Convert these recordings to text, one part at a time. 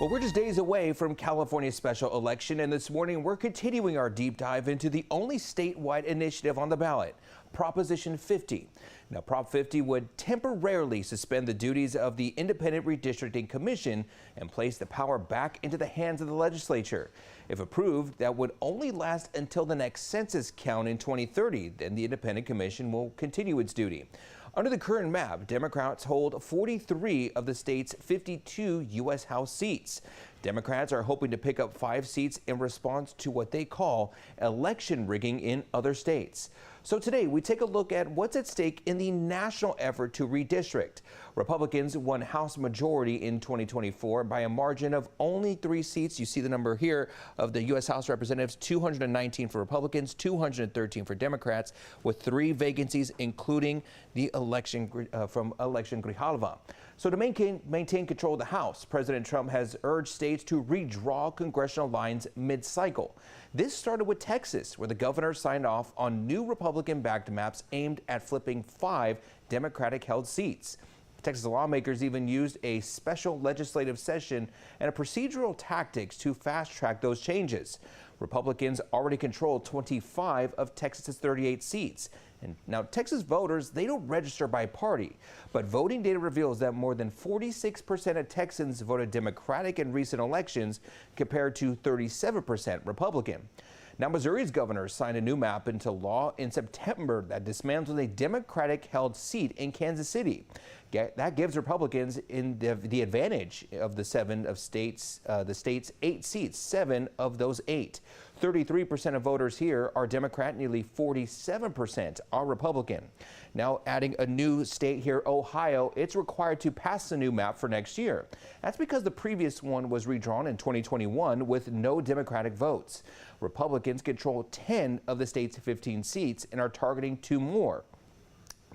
Well, we're just days away from California's special election, and this morning we're continuing our deep dive into the only statewide initiative on the ballot, Proposition 50. Now, Prop 50 would temporarily suspend the duties of the Independent Redistricting Commission and place the power back into the hands of the legislature. If approved, that would only last until the next census count in 2030. Then the Independent Commission will continue its duty. Under the current map, Democrats hold 43 of the state's 52 U.S. House seats. Democrats are hoping to pick up 5 seats in response to what they call election rigging in other states. So today we take a look at what's at stake in the national effort to redistrict. Republicans won House majority in 2024 by a margin of only 3 seats. You see the number here of the U.S. House Representatives, 219 for Republicans, 213 for Democrats, with 3 vacancies, including the election from Election Grijalva. So to maintain control of the House, President Trump has urged states to redraw congressional lines mid-cycle. This started with Texas, where the governor signed off on new Republican-backed maps aimed at flipping 5 Democratic-held seats. Texas lawmakers even used a special legislative session and a procedural tactics to fast-track those changes. Republicans already control 25 of Texas's 38 seats. And now Texas voters, they don't register by party, but voting data reveals that more than 46% of Texans voted Democratic in recent elections compared to 37% Republican. Now, Missouri's governor signed a new map into law in September that dismantles a Democratic-held seat in Kansas City. That gives Republicans in the advantage of the state's 8 seats, 7 of those 8. 33% of voters here are Democrat, nearly 47% are Republican. Now, adding a new state here, Ohio, it's required to pass the new map for next year. That's because the previous one was redrawn in 2021 with no Democratic votes. Republicans control 10 of the state's 15 seats and are targeting 2 more.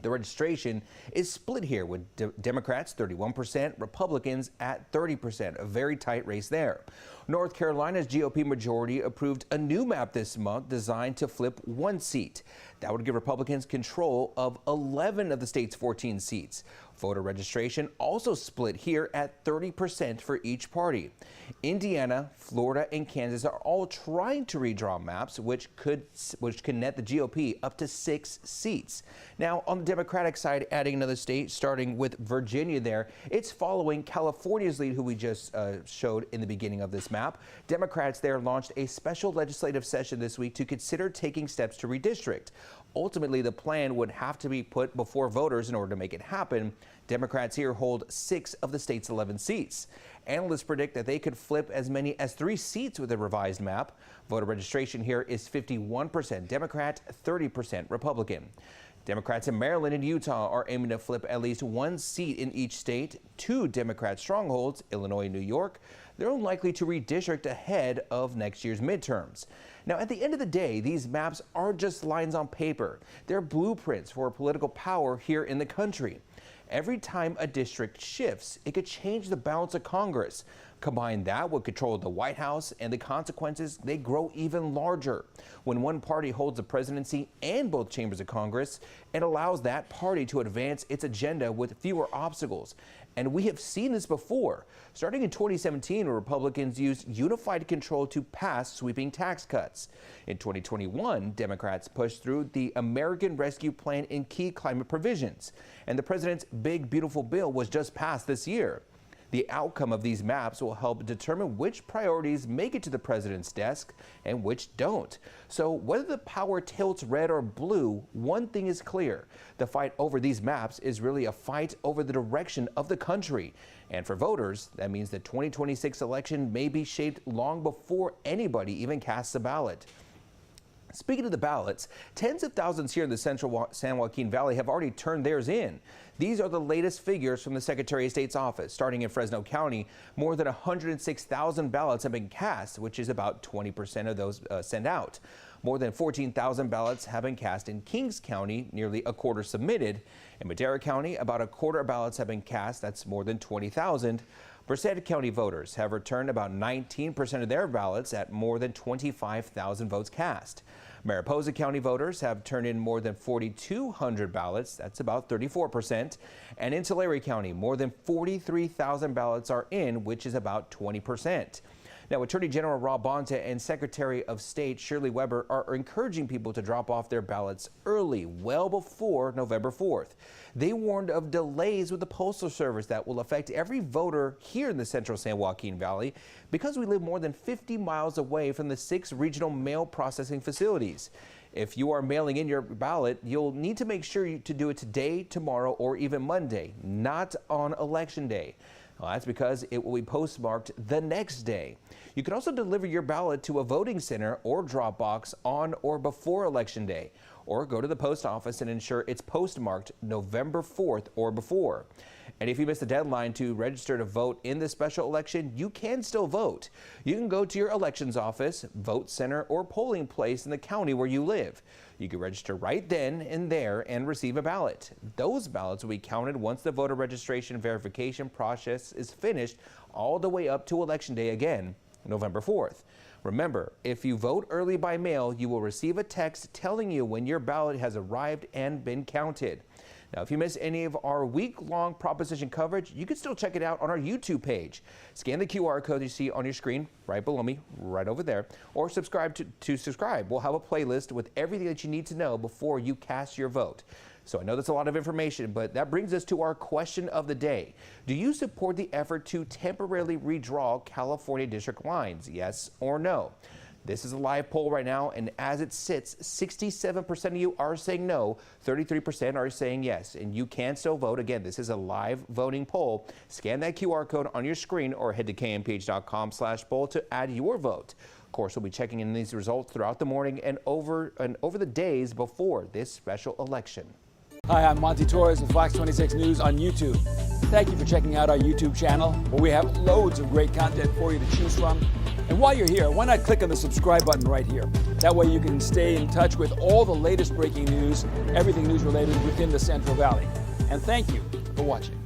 The registration is split here with Democrats 31%, Republicans at 30%, a very tight race there. North Carolina's GOP majority approved a new map this month designed to flip 1 seat. That would give Republicans control of 11 of the state's 14 seats. Voter registration also split here at 30% for each party. Indiana, Florida, and Kansas are all trying to redraw maps, which can net the GOP up to 6 seats. Now, on the Democratic side, adding another state, starting with Virginia there, it's following California's lead, who we just showed in the beginning of this map. Democrats there launched a special legislative session this week to consider taking steps to redistrict. Ultimately, the plan would have to be put before voters in order to make it happen. Democrats here hold 6 of the state's 11 seats. Analysts predict that they could flip as many as 3 seats with a revised map. Voter registration here is 51% Democrat, 30% Republican. Democrats in Maryland and Utah are aiming to flip at least 1 seat in each state. 2 Democrat strongholds, Illinois and New York, they're unlikely to redistrict ahead of next year's midterms. Now, at the end of the day, these maps aren't just lines on paper. They're blueprints for political power here in the country. Every time a district shifts, it could change the balance of Congress. Combine that with control of the White House, and the consequences, they grow even larger. When one party holds the presidency and both chambers of Congress, it allows that party to advance its agenda with fewer obstacles. And we have seen this before. Starting in 2017, Republicans used unified control to pass sweeping tax cuts. In 2021, Democrats pushed through the American Rescue Plan in key climate provisions. And the president's Big Beautiful Bill was just passed this year. The outcome of these maps will help determine which priorities make it to the president's desk and which don't. So whether the power tilts red or blue, one thing is clear. The fight over these maps is really a fight over the direction of the country. And for voters, that means the 2026 election may be shaped long before anybody even casts a ballot. Speaking of the ballots, tens of thousands here in the central San Joaquin Valley have already turned theirs in. These are the latest figures from the Secretary of State's office. Starting in Fresno County, more than 106,000 ballots have been cast, which is about 20% of those sent out. More than 14,000 ballots have been cast in Kings County, nearly a quarter submitted. In Madera County, about a quarter of ballots have been cast. That's more than 20,000. Merced County voters have returned about 19% of their ballots at more than 25,000 votes cast. Mariposa County voters have turned in more than 4,200 ballots. That's about 34%. And in Tulare County, more than 43,000 ballots are in, which is about 20%. Now, Attorney General Rob Bonta and Secretary of State Shirley Weber are encouraging people to drop off their ballots early, well before November 4th. They warned of delays with the Postal Service that will affect every voter here in the central San Joaquin Valley because we live more than 50 miles away from the 6 regional mail processing facilities. If you are mailing in your ballot, you'll need to make sure to do it today, tomorrow, or even Monday, not on Election Day. Well, that's because it will be postmarked the next day. You can also deliver your ballot to a voting center or drop box on or before Election Day, or go to the post office and ensure it's postmarked November 4th or before. And if you miss the deadline to register to vote in this special election, you can still vote. You can go to your elections office, vote center, or polling place in the county where you live. You can register right then and there and receive a ballot. Those ballots will be counted once the voter registration verification process is finished, all the way up to Election Day again, November 4th. Remember, if you vote early by mail, you will receive a text telling you when your ballot has arrived and been counted. Now, if you miss any of our week-long proposition coverage, you can still check it out on our YouTube page. Scan the QR code you see on your screen right below me, right over there, or subscribe to subscribe. We'll have a playlist with everything that you need to know before you cast your vote. So I know that's a lot of information, but that brings us to our question of the day. Do you support the effort to temporarily redraw California district lines? Yes or no? This is a live poll right now, and as it sits, 67% of you are saying no, 33% are saying yes, and you can still vote. Again, this is a live voting poll. Scan that QR code on your screen or head to kmph.com/poll to add your vote. Of course, we'll be checking in these results throughout the morning and over the days before this special election. Hi, I'm Monty Torres with Fox 26 News on YouTube. Thank you for checking out our YouTube channel, where we have loads of great content for you to choose from. And while you're here, why not click on the subscribe button right here? That way you can stay in touch with all the latest breaking news, everything news related within the Central Valley. And thank you for watching.